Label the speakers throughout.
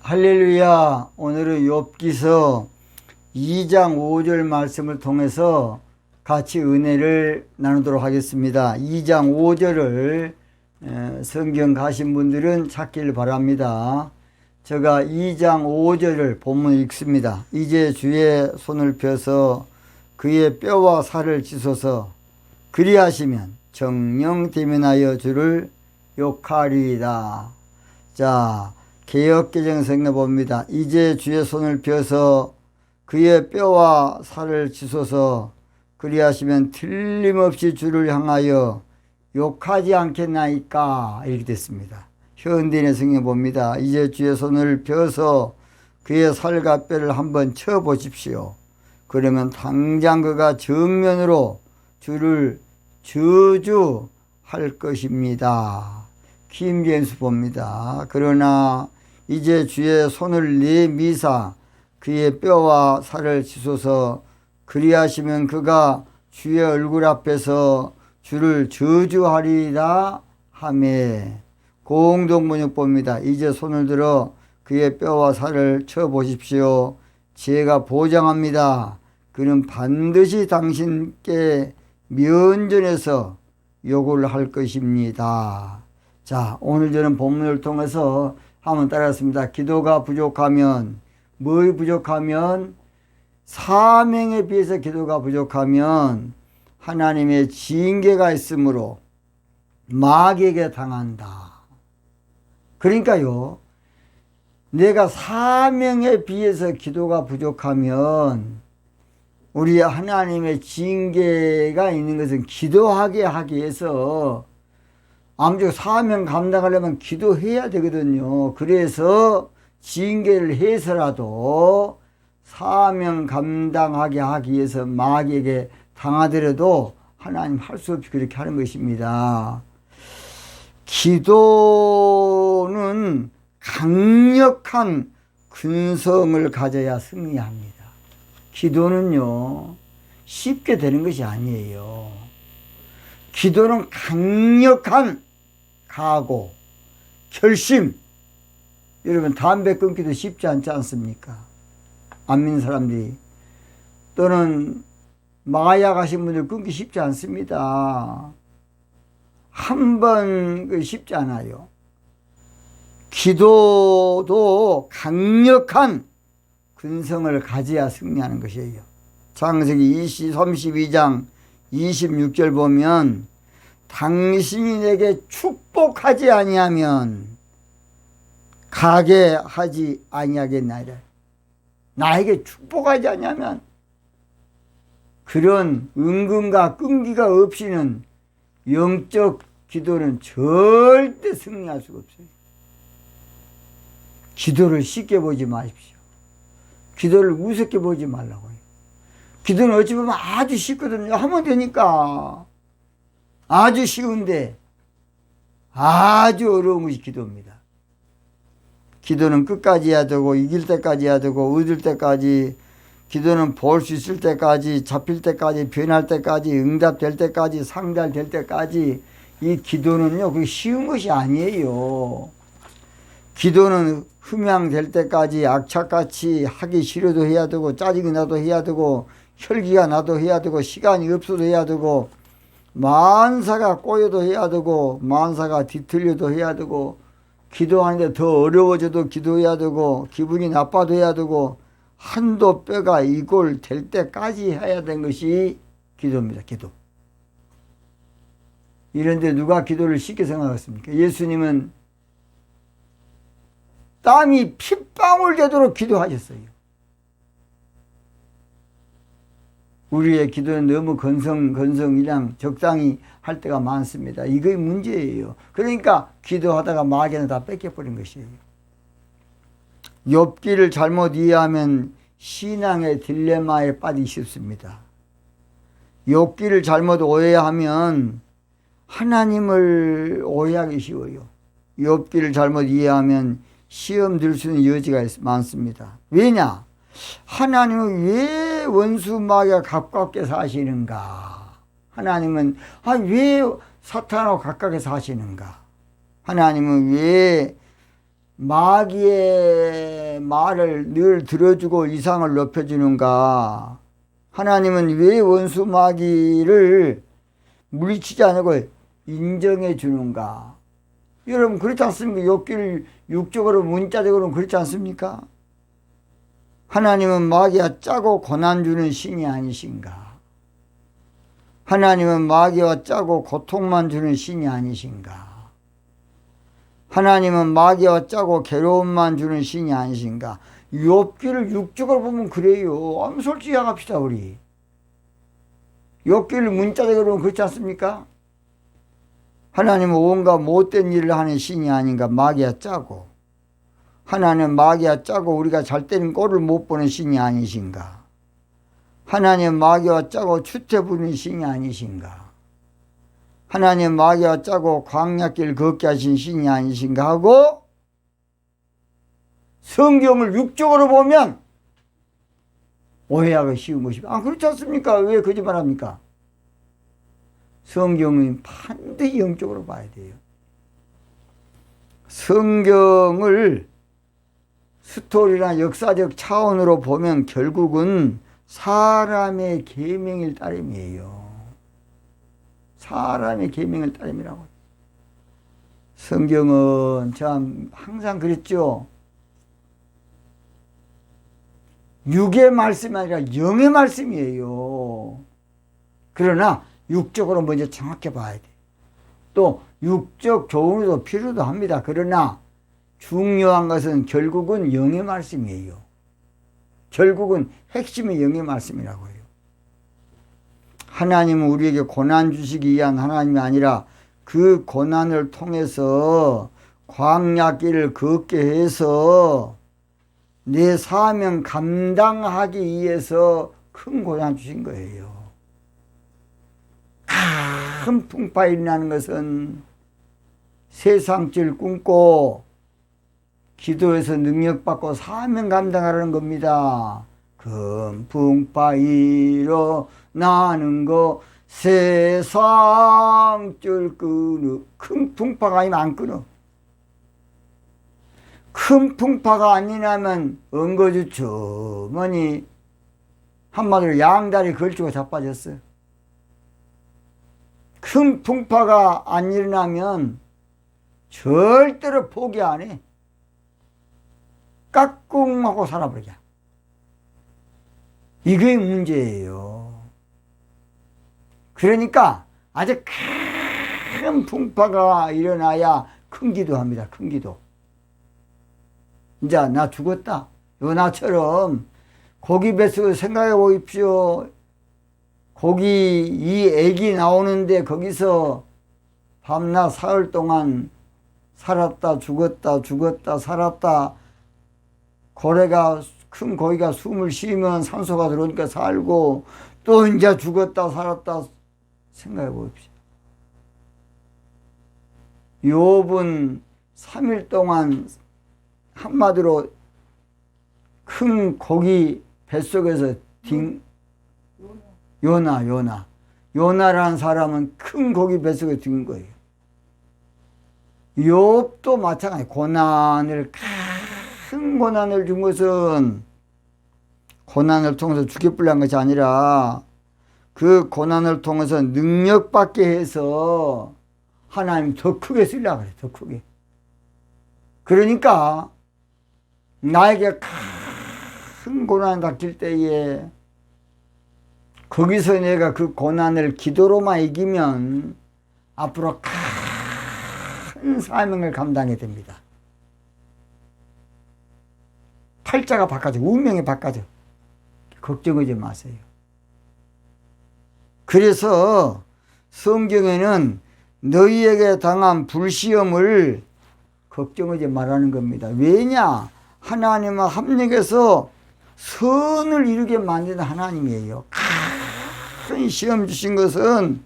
Speaker 1: 할렐루야. 오늘은 욥기서 2장 5절 말씀을 통해서 같이 은혜를 나누도록 하겠습니다. 2장 5절을 성경 가신 분들은 찾기를 바랍니다. 제가 2장 5절을 본문 읽습니다. 이제 주의 손을 펴서 그의 뼈와 살을 찢어서 그리하시면 정령 대면하여 주를 욕하리이다. 자, 개역개정 성경 봅니다. 이제 주의 손을 펴서 그의 뼈와 살을 찢어서 그리하시면 틀림없이 주를 향하여 욕하지 않겠나이까, 이렇게 됐습니다. 현대인의 성경 봅니다. 이제 주의 손을 펴서 그의 살과 뼈를 한번 쳐보십시오. 그러면 당장 그가 정면으로 주를 저주할 것입니다. 킹제임스 봅니다. 그러나 이제 주의 손을 내미사 그의 뼈와 살을 찢어서 그리하시면 그가 주의 얼굴 앞에서 주를 저주하리라 하매. 공동번역 봅니다. 이제 손을 들어 그의 뼈와 살을 쳐보십시오. 제가 보장합니다. 그는 반드시 당신께 면전에서 욕을 할 것입니다. 자, 오늘 저는 본문을 통해서 한번 따라했습니다. 기도가 부족하면, 뭐에 부족하면? 사명에 비해서 기도가 부족하면 하나님의 징계가 있으므로 마귀에게 당한다. 그러니까요, 내가 사명에 비해서 기도가 부족하면 우리 하나님의 징계가 있는 것은 기도하게 하기 위해서 아무쪼록 사명 감당하려면 기도해야 되거든요. 그래서 징계를 해서라도 사명 감당하게 하기 위해서 마귀에게 당하더라도 하나님 할 수 없이 그렇게 하는 것입니다. 기도는 강력한 근성을 가져야 승리합니다. 기도는요, 쉽게 되는 것이 아니에요. 기도는 강력한 각오, 결심. 여러분, 담배 끊기도 쉽지 않지 않습니까? 안 믿는 사람들이. 또는 마약 하신 분들 끊기 쉽지 않습니다. 한 번 쉽지 않아요. 기도도 강력한 근성을 가져야 승리하는 것이에요. 창세기 32장 26절 보면 당신이 내게 축복하지 아니하면 가게 하지 아니하겠나이다. 나에게 축복하지 아니하면 그런 은근과 끈기가 없이는 영적 기도는 절대 승리할 수가 없어요. 기도를 쉽게 보지 마십시오. 기도를 우습게 보지 말라고요. 기도는 어찌 보면 아주 쉽거든요. 하면 되니까. 아주 쉬운데 아주 어려운 것이 기도입니다. 기도는 끝까지 해야 되고, 이길 때까지 해야 되고, 얻을 때까지, 기도는 볼 수 있을 때까지, 잡힐 때까지, 변할 때까지, 응답될 때까지, 상달될 때까지. 이 기도는요, 그게 쉬운 것이 아니에요. 기도는 흠양될 때까지 악착같이 하기 싫어도 해야 되고, 짜증이 나도 해야 되고, 혈기가 나도 해야 되고, 시간이 없어도 해야 되고, 만사가 꼬여도 해야 되고, 만사가 뒤틀려도 해야 되고, 기도하는데 더 어려워져도 기도해야 되고, 기분이 나빠도 해야 되고, 한도 뼈가 이골 될 때까지 해야 되는 것이 기도입니다. 기도. 이런데 누가 기도를 쉽게 생각했습니까? 예수님은 땀이 핏방울 되도록 기도하셨어요. 우리의 기도는 너무 건성이랑 적당히 할 때가 많습니다. 이게 문제예요. 그러니까 기도하다가 마귀는 다 뺏겨버린 것이에요. 욥기를 잘못 이해하면 신앙의 딜레마에 빠지기 쉽습니다. 욥기를 잘못 오해하면 하나님을 오해하기 쉬워요. 욥기를 잘못 이해하면 시험 들 수 있는 여지가 많습니다. 왜냐? 하나님은 왜 원수 마귀가 가깝게 사시는가? 하나님은 왜 사탄하고 가깝게 사시는가? 하나님은 왜 마귀의 말을 늘 들어주고 이상을 높여주는가? 하나님은 왜 원수 마귀를 물리치지 않고 인정해 주는가? 여러분 그렇지 않습니까? 욕기를 육적으로 문자적으로는 그렇지 않습니까? 하나님은 마귀와 짜고 고난 주는 신이 아니신가? 하나님은 마귀와 짜고 고통만 주는 신이 아니신가? 하나님은 마귀와 짜고 괴로움만 주는 신이 아니신가? 욥기를 육적으로 보면 그래요. 솔직히 합시다 우리. 욥기를 문자적으로 보면 그렇지 않습니까? 하나님은 온갖 못된 일을 하는 신이 아닌가? 마귀와 짜고. 하나님은 마귀와 짜고 우리가 잘 때는 꼴을 못 보는 신이 아니신가? 하나님은 마귀와 짜고 추태 부리는 신이 아니신가? 하나님 마귀와 짜고 광야길 걷게 하신 신이 아니신가 하고 성경을 육적으로 보면 오해하기 쉬운 것입니다. 그렇지 않습니까? 왜 거짓말합니까? 성경은 반드시 영적으로 봐야 돼요. 성경을 스토리나 역사적 차원으로 보면 결국은 사람의 계명일 따름이에요. 사람의 계명을 따름이라고. 성경은 참 항상 그랬죠. 육의 말씀이 아니라 영의 말씀이에요. 그러나 육적으로 먼저 정확히 봐야 돼. 또 육적 교훈도 필요도 합니다. 그러나 중요한 것은 결국은 영의 말씀이에요. 결국은 핵심이 영의 말씀이라고 해요. 하나님은 우리에게 고난 주시기 위한 하나님이 아니라 그 고난을 통해서 광야길을 걷게 해서 내 사명 감당하기 위해서 큰 고난 주신 거예요. 큰 풍파 일어나는 것은 세상질 꿈꿔 기도해서 능력받고 사명 감당하라는 겁니다. 큰 풍파 일어나는 거 세상줄 끊어. 큰 풍파가 아니면 안 끊어. 큰 풍파가 아니라면 엉거주춤하니 한마디로 양다리 걸치고 자빠졌어요. 큰 풍파가 안 일어나면 절대로 포기 안 해. 까꿍하고 살아버리자. 이게 문제예요. 그러니까 아주 큰 풍파가 일어나야 큰 기도합니다. 큰 기도. 이제 나 죽었다. 요나처럼 고기 뱃속을 생각해 보십시오. 고기 이 애기 나오는데 거기서 밤낮 사흘 동안 살았다 죽었다 죽었다 살았다. 고래가 큰 고기가 숨을 쉬면 산소가 들어오니까 살고 또 이제 죽었다 살았다 생각해 봅시다. 욥은 3일 동안 한마디로 큰 고기 뱃속에서 요나라는 사람은 큰 고기 뱃속에 든 거예요. 욥도 마찬가지. 큰 고난을 준 것은 고난을 통해서 죽여불란 것이 아니라 그 고난을 통해서 능력받게 해서 하나님 더 크게 쓰려고 그래. 더 크게. 그러니까 나에게 큰 고난이 닥칠 때에 거기서 내가 그 고난을 기도로만 이기면 앞으로 큰 사명을 감당하게 됩니다. 팔자가 바꿔져. 운명이 바꿔져. 걱정하지 마세요. 그래서 성경에는 너희에게 당한 불시험을 걱정하지 말라는 겁니다. 왜냐? 하나님과 합력해서 선을 이루게 만드는 하나님이에요. 큰 시험 주신 것은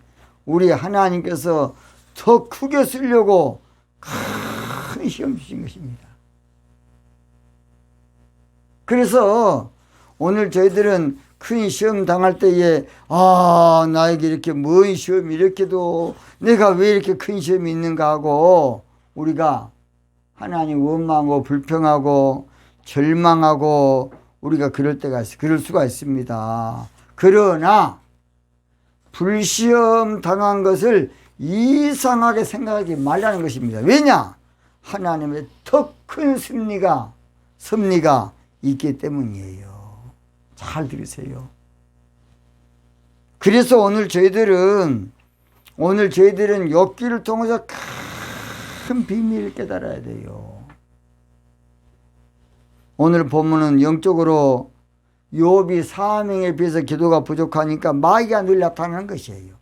Speaker 1: 우리 하나님께서 더 크게 쓰려고 큰 시험 주신 것입니다. 그래서 오늘 저희들은 큰 시험 당할 때에 나에게 이렇게 뭔 시험이 이렇게도 내가 왜 이렇게 큰 시험이 있는가 하고 우리가 하나님 원망하고 불평하고 절망하고 우리가 그럴 수가 있습니다. 그러나 불시험 당한 것을 이상하게 생각하지 말라는 것입니다. 왜냐? 하나님의 더 큰 섭리가 있기 때문이에요. 잘 들으세요. 그래서 오늘 저희들은 욥기를 통해서 큰 비밀을 깨달아야 돼요. 오늘 본문은 영적으로 욥이 사명에 비해서 기도가 부족하니까 마귀가 늘 나타나는 것이에요.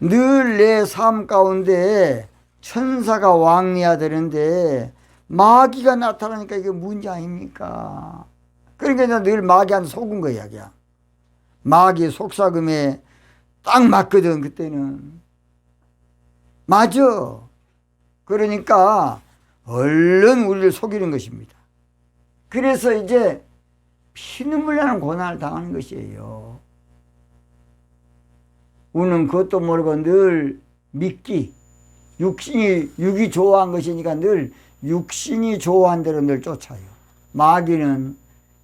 Speaker 1: 늘 내 삶 가운데 천사가 왕래해야 되는데 마귀가 나타나니까 이게 문제 아닙니까? 그러니까 늘 마귀한테 속은 거야. 그냥. 마귀 속삭임에 딱 맞거든. 그때는 맞아. 그러니까 얼른 우리를 속이는 것입니다. 그래서 이제 피눈물 나는 고난을 당하는 것이에요. 우리는 그것도 모르고 늘 믿기, 육이 좋아한 것이니까 늘 육신이 좋아한 대로 늘 쫓아요. 마귀는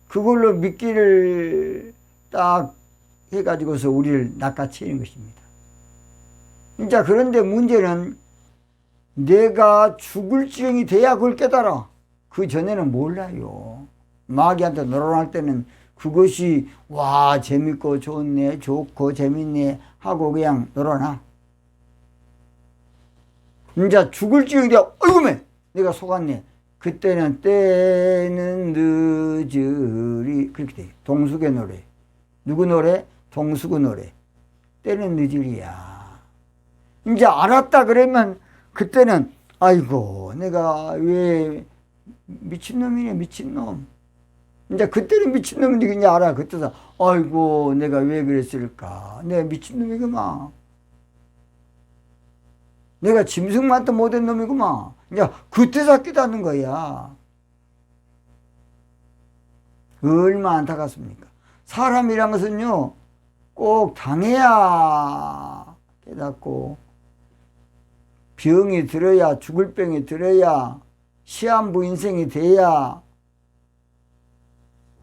Speaker 1: 그걸로 믿기를 딱 해가지고서 우리를 낚아채는 것입니다. 진짜 그런데 문제는 내가 죽을 지경이 돼야 그걸 깨달아. 그 전에는 몰라요. 마귀한테 놀아날 때는 그것이 와 재밌고 좋네, 좋고 재밌네 하고 그냥 놀아나. 이제 죽을 지경이 돼야 어이구매 내가 속았네. 그때는 때는 늦으리 그렇게 돼. 동숙의 노래. 누구 노래? 동숙의 노래. 때는 늦으리야. 이제 알았다 그러면 그때는 아이고 내가 왜 미친놈이네 미친놈. 이제 그때는 미친놈인데 그냥 알아. 그때서 아이고 내가 왜 그랬을까. 내가 미친놈이구만. 내가 짐승만도 못한 놈이구만. 이제 그때서 깨닫는 거야. 얼마나 안타깝습니까. 사람이란 것은요 꼭 당해야 깨닫고 병이 들어야 죽을 병이 들어야 시한부 인생이 돼야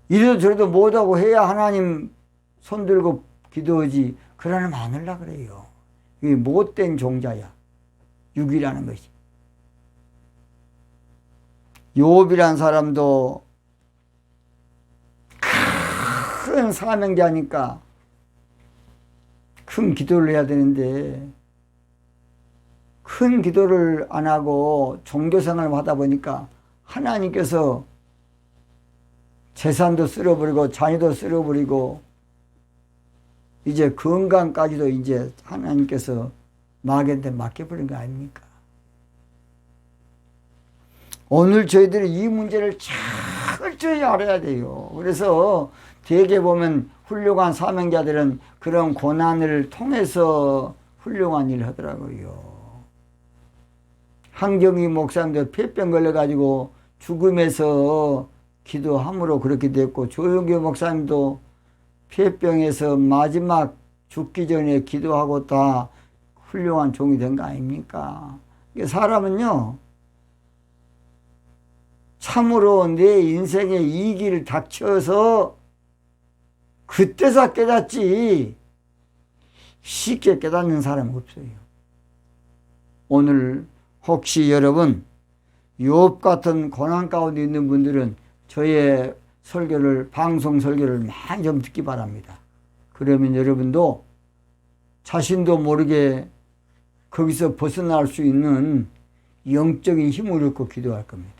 Speaker 1: 이래도 저래도 못하고 해야 하나님 손들고 기도하지. 그러나 마늘라 그래요. 이게 못된 종자야. 육이라는 것이. 욥이란 사람도 큰 사명자니까 큰 기도를 해야 되는데 큰 기도를 안 하고 종교생활을 하다 보니까 하나님께서 재산도 쓸어버리고 자녀도 쓸어버리고 이제 건강까지도 이제 하나님께서 마귀한테 맡겨버린 거 아닙니까? 오늘 저희들이 이 문제를 철저히 알아야 돼요. 그래서 대개 보면 훌륭한 사명자들은 그런 고난을 통해서 훌륭한 일을 하더라고요. 한경희 목사님도 폐병 걸려가지고 죽음에서 기도함으로 그렇게 됐고, 조용교 목사님도 폐병에서 마지막 죽기 전에 기도하고 다 훌륭한 종이 된 거 아닙니까? 사람은요 참으로 내 인생에 이 길을 닥쳐서 그때서 깨닫지 쉽게 깨닫는 사람은 없어요. 오늘 혹시 여러분 욥 같은 고난 가운데 있는 분들은 저의 설교를, 방송 설교를 많이 좀 듣기 바랍니다. 그러면 여러분도 자신도 모르게 거기서 벗어날 수 있는 영적인 힘을 얻고 기도할 겁니다.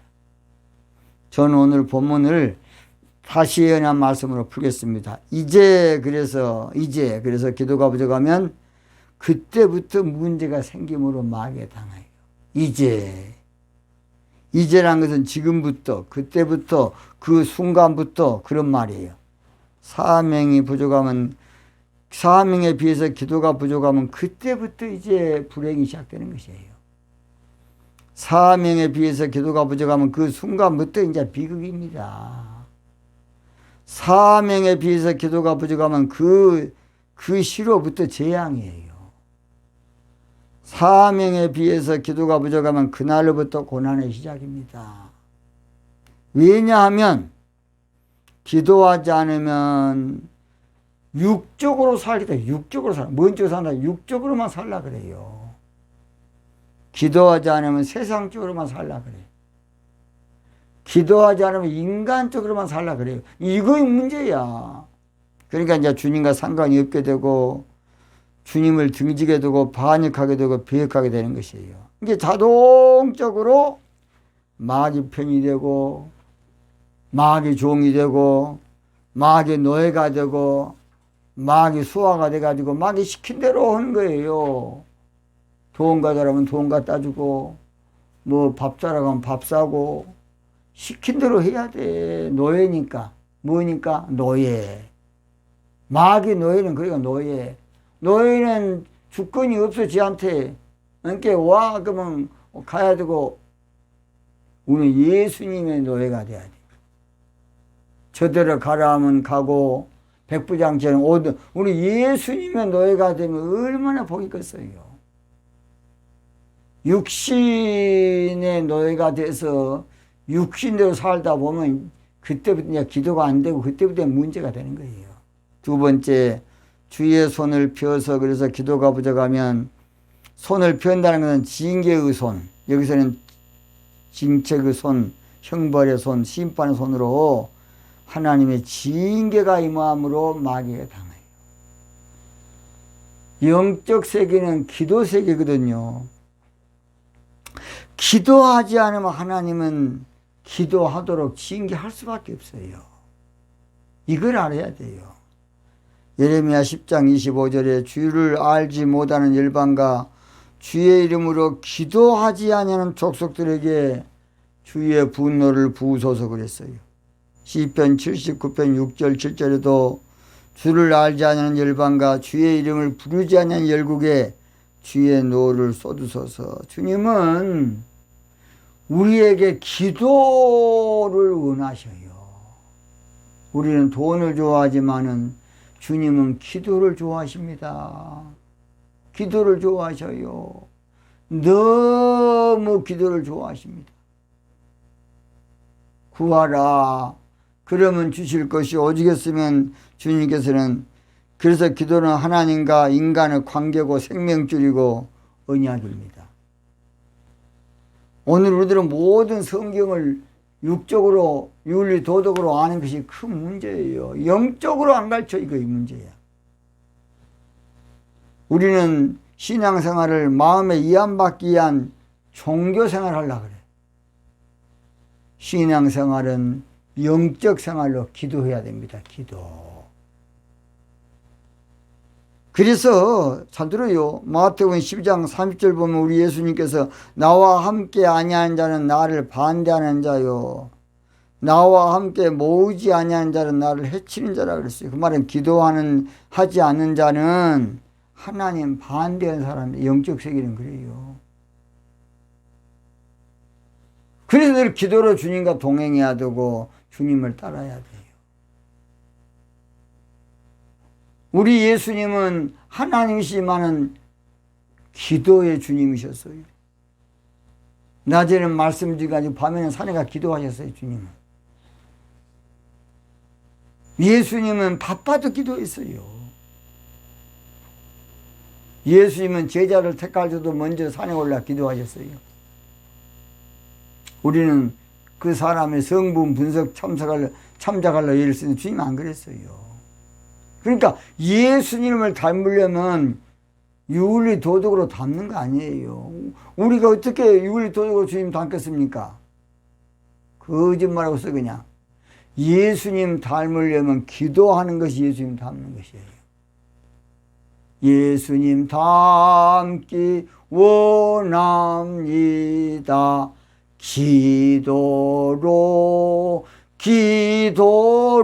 Speaker 1: 저는 오늘 본문을 다시 연한 말씀으로 풀겠습니다. 이제 그래서 기도가 부족하면 그때부터 문제가 생김으로 마귀에 당해요. 이제란 것은 지금부터, 그때부터, 그 순간부터 그런 말이에요. 사명에 비해서 기도가 부족하면 그때부터 이제 불행이 시작되는 것이에요. 사명에 비해서 기도가 부족하면 그 순간부터 이제 비극입니다. 사명에 비해서 기도가 부족하면 그 시로부터 재앙이에요. 사명에 비해서 기도가 부족하면 그날로부터 고난의 시작입니다. 왜냐하면 기도하지 않으면 육적으로 살게 돼. 육적으로 살아. 뭔 쪽으로 산다? 육적으로만 살라 그래요. 기도하지 않으면 세상적으로만 살라 그래요. 기도하지 않으면 인간적으로만 살라 그래요. 이거의 문제야. 그러니까 이제 주님과 상관이 없게 되고 주님을 등지게 되고 반역하게 되고 비역하게 되는 것이에요. 이게 자동적으로 마귀 편이 되고 마귀 종이 되고 마귀 노예가 되고 마귀 수하가 돼가지고 마귀 시킨 대로 하는 거예요. 돈 가져라면 돈 갖다 주고 뭐 밥 사라고 하면 밥 사고 시킨 대로 해야 돼. 노예니까. 뭐니까? 노예. 마귀 노예는 그러니까 노예. 노예는 주권이 없어 지한테. 그러니까 와 그러면 가야 되고 우리는 예수님의 노예가 돼야 돼. 저대로 가라 하면 가고 백부장처럼 오든 우리 예수님의 노예가 되면 얼마나 복이 컸어요. 육신의 노예가 돼서 육신대로 살다 보면 그때부터 이제 기도가 안 되고 그때부터 문제가 되는 거예요. 두 번째, 주의 손을 펴서 그래서 기도가 부족하면 손을 편다는 것은 징계의 손, 여기서는 징책의 손, 형벌의 손, 심판의 손으로 하나님의 징계가 임함으로 마귀가 당해요. 영적 세계는 기도 세계거든요. 기도하지 않으면 하나님은 기도하도록 징계할 수밖에 없어요. 이걸 알아야 돼요. 예레미야 10장 25절에 주를 알지 못하는 열방과 주의 이름으로 기도하지 아니하는 족속들에게 주의 분노를 부으소서 그랬어요. 시편 79편 6절 7절에도 주를 알지 아니하는 열방과 주의 이름을 부르지 아니하는 열국에 주의 노를 쏟으소서. 주님은 우리에게 기도를 원하셔요. 우리는 돈을 좋아하지만은 주님은 기도를 좋아하십니다. 기도를 좋아하셔요. 너무 기도를 좋아하십니다. 구하라. 그러면 주실 것이 오직했으면 주님께서는 그래서 기도는 하나님과 인간의 관계고 생명줄이고 언약입니다. 오늘 우리들은 모든 성경을 육적으로 윤리 도덕으로 아는 것이 큰 문제예요. 영적으로 안 가르쳐 이거 문제야. 우리는 신앙생활을 마음에 이안받기 위한 종교생활을 하려고 그래. 신앙생활은 영적 생활로 기도해야 됩니다. 기도. 그래서 잘 들어요. 마태복음 12장 30절 보면 우리 예수님께서 나와 함께 아니하는 자는 나를 반대하는 자요. 나와 함께 모으지 아니하는 자는 나를 해치는 자라 그랬어요. 그 말은 하지 않는 자는 하나님 반대하는 사람이 영적 세계는 그래요. 그래서 늘 기도로 주님과 동행해야 되고 주님을 따라야 돼요. 우리 예수님은 하나님이시지만은 기도의 주님이셨어요. 낮에는 말씀드리고 밤에는 산에 가 기도하셨어요. 주님은. 예수님은 바빠도 기도했어요. 예수님은 제자를 택할 때도 먼저 산에 올라 기도하셨어요. 우리는 그 사람의 성분 분석 참작하려 예를 쓰는 주님 안 그랬어요. 그러니까 예수님을 닮으려면 윤리 도덕으로 닮는 거 아니에요. 우리가 어떻게 윤리 도덕으로 주님 닮겠습니까? 거짓말하고 써 그냥. 예수님 닮으려면 기도하는 것이 예수님 닮는 것이에요. 예수님 닮기 원합니다.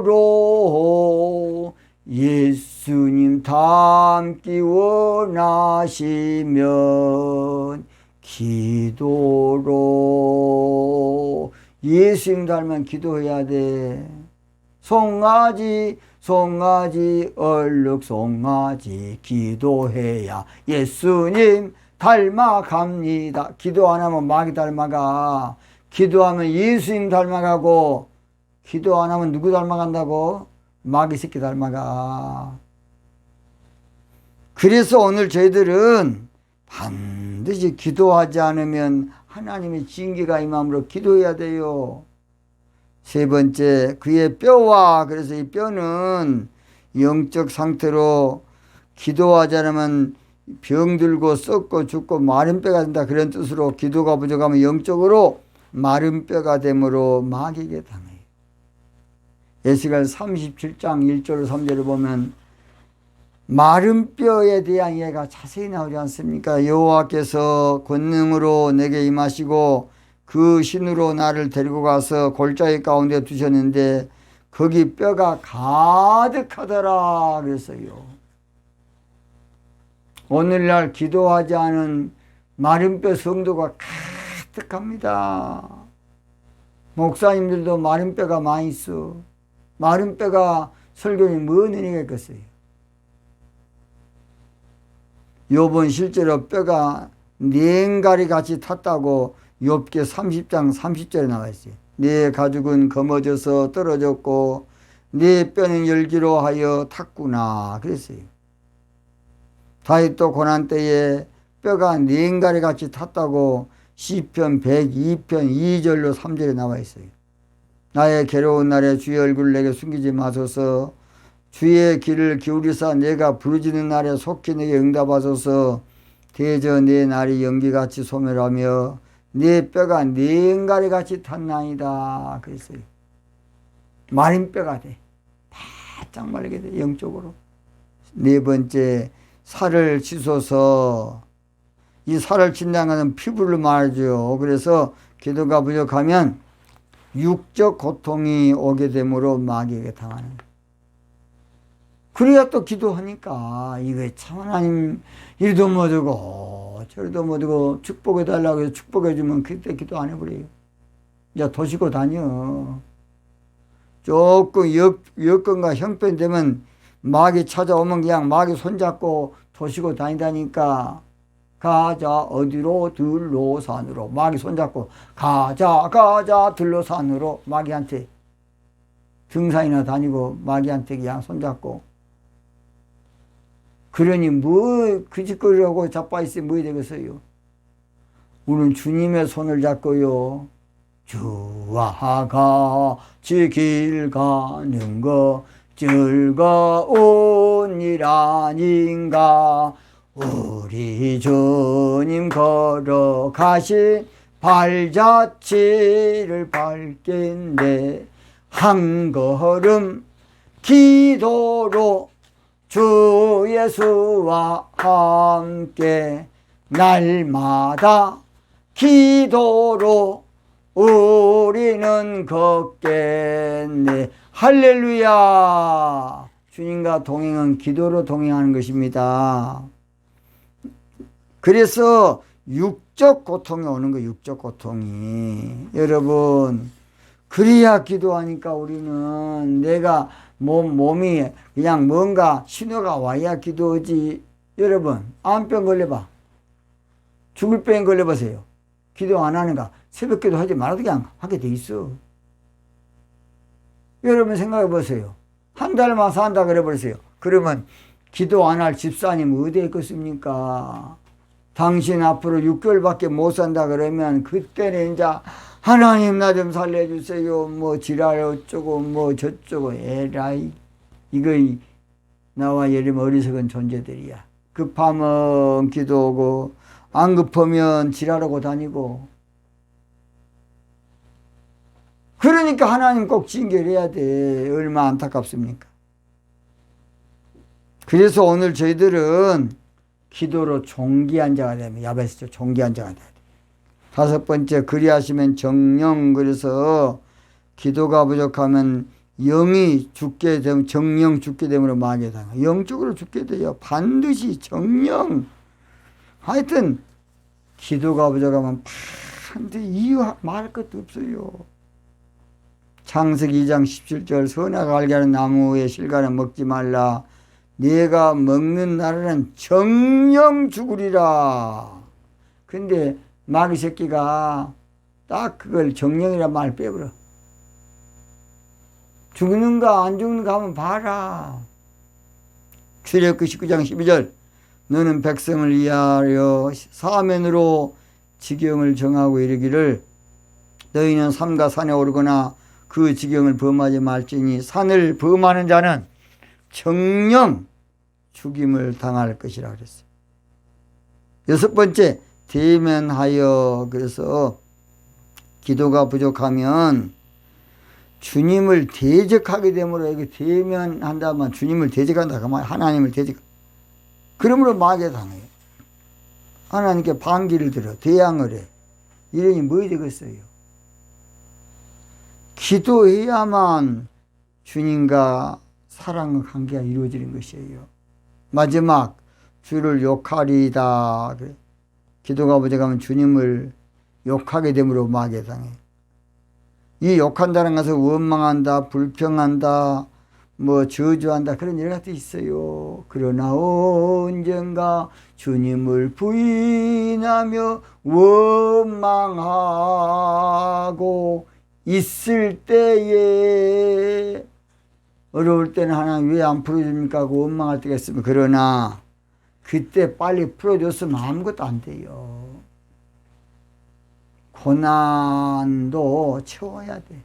Speaker 1: 기도로 예수님 닮기 원하시면 기도로 예수님 닮으면 기도해야 돼. 송아지 얼룩 송아지 기도해야 예수님 닮아갑니다. 기도 안 하면 마귀 닮아가. 기도하면 예수님 닮아가고, 기도 안 하면 누구 닮아간다고? 마귀 새끼 닮아가. 그래서 오늘 저희들은 반드시 기도하지 않으면 하나님의 징계가 임함으로 기도해야 돼요. 세 번째, 그의 뼈와, 그래서 이 뼈는 영적 상태로 기도하지 않으면 병들고 썩고 죽고 마른 뼈가 된다, 그런 뜻으로 기도가 부족하면 영적으로 마른 뼈가 되므로 마귀에게 당해요. 에스겔 37장 1절 3절을 보면 마른 뼈에 대한 예가 자세히 나오지 않습니까? 여호와께서 권능으로 내게 임하시고 그 신으로 나를 데리고 가서 골짜기 가운데 두셨는데 거기 뼈가 가득하더라 그랬어요. 오늘날 기도하지 않은 마른 뼈 성도가 가득합니다. 목사님들도 마른 뼈가 많이 있어. 마른 뼈가 설교에 뭔 의미가 있겠어요? 욥은 실제로 뼈가 냉가리 같이 탔다고 욥기 30장 30절에 나와 있어요. 네 가죽은 검어져서 떨어졌고 네 뼈는 열기로 하여 탔구나 그랬어요. 다윗도 고난 때에 뼈가 냉가리 같이 탔다고 시편 102편 2절로 3절에 나와 있어요. 나의 괴로운 날에 주의 얼굴을 내게 숨기지 마소서. 주의 귀를 기울이사 내가 부르짖는 날에 속히 내게 응답하소서. 대저 내 날이 연기같이 소멸하며 내 뼈가 냉가리같이 탔나이다 그랬어요. 마른 뼈가 돼. 바짝 말게 돼 영적으로. 네 번째, 살을 치소서. 이 살을 친다는 것은 피부를 말하죠. 그래서 기도가 부족하면 육적 고통이 오게 되므로 마귀에게 당하는 거예요. 그래야 또 기도하니까 이거 참 하나님 이리도 못하고 저리도 못하고 축복해달라고 해서 축복해주면 그때 기도 안 해버려요. 이제 도시고 다녀. 조금 여건과 형편되면 마귀 찾아오면 그냥 마귀 손잡고 도시고 다니다니까. 가자 어디로 들로산으로. 마귀 손잡고 가자 들로산으로. 마귀한테 등산이나 다니고 마귀한테 그냥 손잡고. 그러니 뭐 그 짓거리라고 자빠있으면 뭐 되겠어요? 우리는 주님의 손을 잡고요, 주와 같이 길 가는 거 즐거운 일 아닌가. 우리 주님 걸어가신 발자취를 밟겠네. 한 걸음 기도로 주 예수와 함께 날마다 기도로 우리는 걷겠네. 할렐루야. 주님과 동행은 기도로 동행하는 것입니다. 그래서 육적 고통이 오는 거예요. 육적 고통이. 여러분, 그래야 기도하니까 우리는 내가 몸이 그냥 뭔가 신호가 와야 기도하지. 여러분, 암병 걸려봐. 죽을 병 걸려보세요. 기도 안 하는가? 새벽 기도 하지 말아도 그냥 하게 돼 있어. 여러분 생각해 보세요. 한 달만 산다 그래 버리세요. 그러면 기도 안 할 집사님 어디에 있겠습니까? 당신 앞으로 6개월밖에 못 산다 그러면 그때는 이제 하나님 나 좀 살려주세요. 뭐 지랄 어쩌고 뭐 저쩌고. 에라이. 이거 나와 예림 어리석은 존재들이야. 급하면 기도하고 안 급하면 지랄하고 다니고. 그러니까 하나님 꼭 징계해야 돼. 얼마나 안타깝습니까? 그래서 오늘 저희들은 기도로 종기한 자가 되면, 야베스죠. 종기한 자가 돼야 돼. 다섯 번째, 그리하시면 정령. 그래서 기도가 부족하면 영이 죽게 되면, 정령 죽게 되므로 마귀에 당해. 영적으로 죽게 돼요. 반드시 정령. 하여튼 기도가 부족하면 반드시 이유 말할 것도 없어요. 창세기 2장 17절 선악을 알게 하는 나무의 실과는 먹지 말라. 네가 먹는 날에는 정령 죽으리라. 근데 마귀 새끼가 딱 그걸 정령이란 말 빼버려. 죽는가 안 죽는가 한번 봐라. 출애굽기 19장 12절 너는 백성을 위하여 사면으로 지경을 정하고 이르기를 너희는 삼가 산에 오르거나 그 지경을 범하지 말지니 산을 범하는 자는 정령 죽임을 당할 것이라 그랬어요. 여섯 번째, 대면하여. 그래서 기도가 부족하면 주님을 대적하게 되므로, 여기 대면한다면 주님을 대적한다 그 말, 하나님을 대적. 그러므로 마귀에 당해요. 하나님께 반기를 들어 대항을 해. 이러니 뭐 되겠어요? 기도해야만 주님과 사랑의 관계가 이루어지는 것이에요. 마지막, 주를 욕하리다. 기도가 부족하면 주님을 욕하게 되므로 마귀에 당해. 이 욕한다는 것은 원망한다, 불평한다, 뭐 저주한다, 그런 여러 가지 있어요. 그러나 언젠가 주님을 부인하며 원망하고 있을 때에, 어려울 때는 하나님 왜 안 풀어줍니까 하고 원망할 때가 있으면, 그러나 그때 빨리 풀어줬으면 아무것도 안 돼요. 고난도 채워야 돼.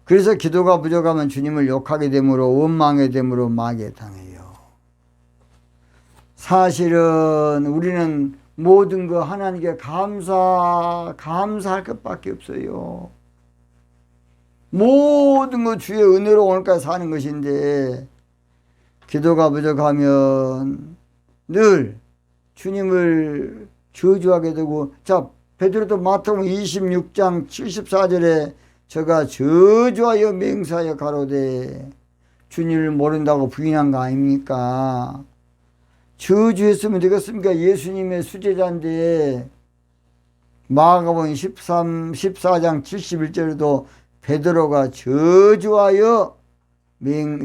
Speaker 1: 그래서 기도가 부족하면 주님을 욕하게 되므로, 원망하게 되므로 마귀에 당해요. 사실은 우리는 모든 거 하나님께 감사할 것밖에 없어요. 모든 거 주의 은혜로 오늘까지 사는 것인데, 기도가 부족하면 늘 주님을 저주하게 되고, 자, 베드로도 마태복음 26장 74절에 저가 저주하여 맹세하여 가로되, 주님을 모른다고 부인한 거 아닙니까? 저주했으면 되겠습니까? 예수님의 수제자인데. 마가복음 14장 71절에도 베드로가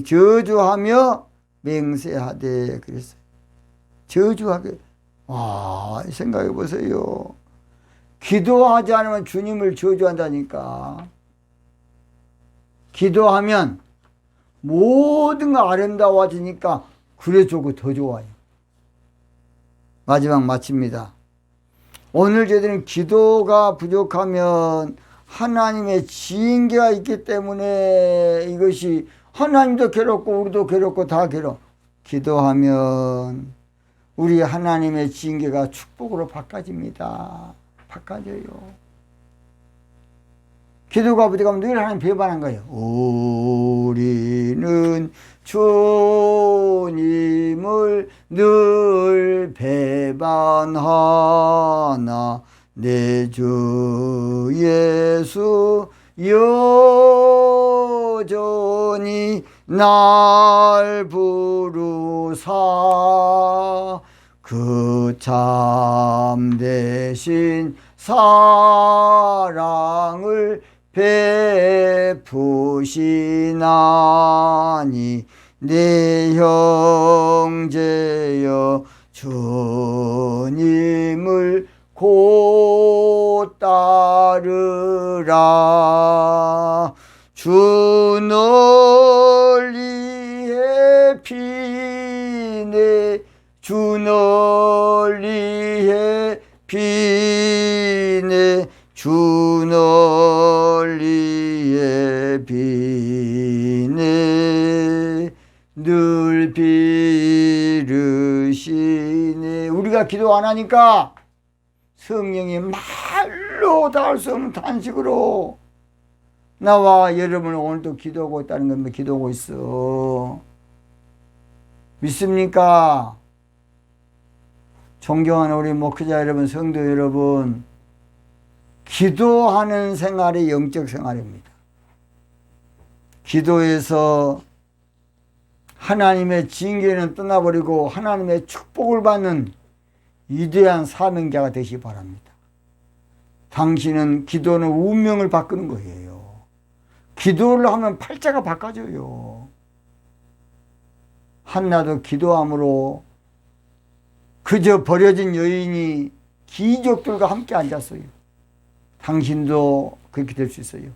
Speaker 1: 저주하며 맹세하되 그랬어요. 저주하게. 생각해 보세요. 기도하지 않으면 주님을 저주한다니까. 기도하면 모든 거 아름다워지니까 그래 좋고 더 좋아요. 마지막 마칩니다. 오늘 저희들은 기도가 부족하면 하나님의 징계가 있기 때문에, 이것이 하나님도 괴롭고 우리도 괴롭고 다 괴로워. 기도하면 우리 하나님의 징계가 축복으로 바꿔집니다. 바꿔져요. 기도가 부족하면 늘 하나님 배반한 거예요. 우리는 주님을 늘 배반하나 내 주 예수 여전히 날 부르사 그 참되신 사랑을 베푸시나니 내 형제여 주님을 곧 따르라. 주 널리에 피네 주 널리에 피네 주 널리에 비네 늘 비르시네. 우리가 기도 안 하니까 성령이 말로 다 할 수 없는 탄식으로 나와 여러분 오늘도 기도하고 있다는 건 기도하고 있어. 믿습니까? 존경하는 우리 목회자 여러분, 성도 여러분, 기도하는 생활이 영적 생활입니다. 기도에서 하나님의 징계는 떠나버리고 하나님의 축복을 받는 위대한 사명자가 되시기 바랍니다. 당신은 기도는 운명을 바꾸는 거예요. 기도를 하면 팔자가 바꿔져요. 한나도 기도함으로 그저 버려진 여인이 귀족들과 함께 앉았어요. 당신도 그렇게 될 수 있어요.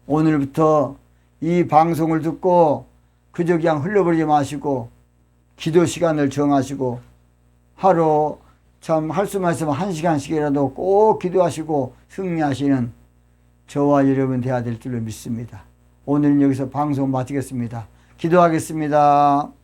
Speaker 1: 오늘부터 이 방송을 듣고 그저 그냥 흘려버리지 마시고 기도 시간을 정하시고 하루 참 할 수만 있으면 1시간씩이라도 꼭 기도하시고 승리하시는 저와 여러분 되어야 될 줄로 믿습니다. 오늘은 여기서 방송 마치겠습니다. 기도하겠습니다.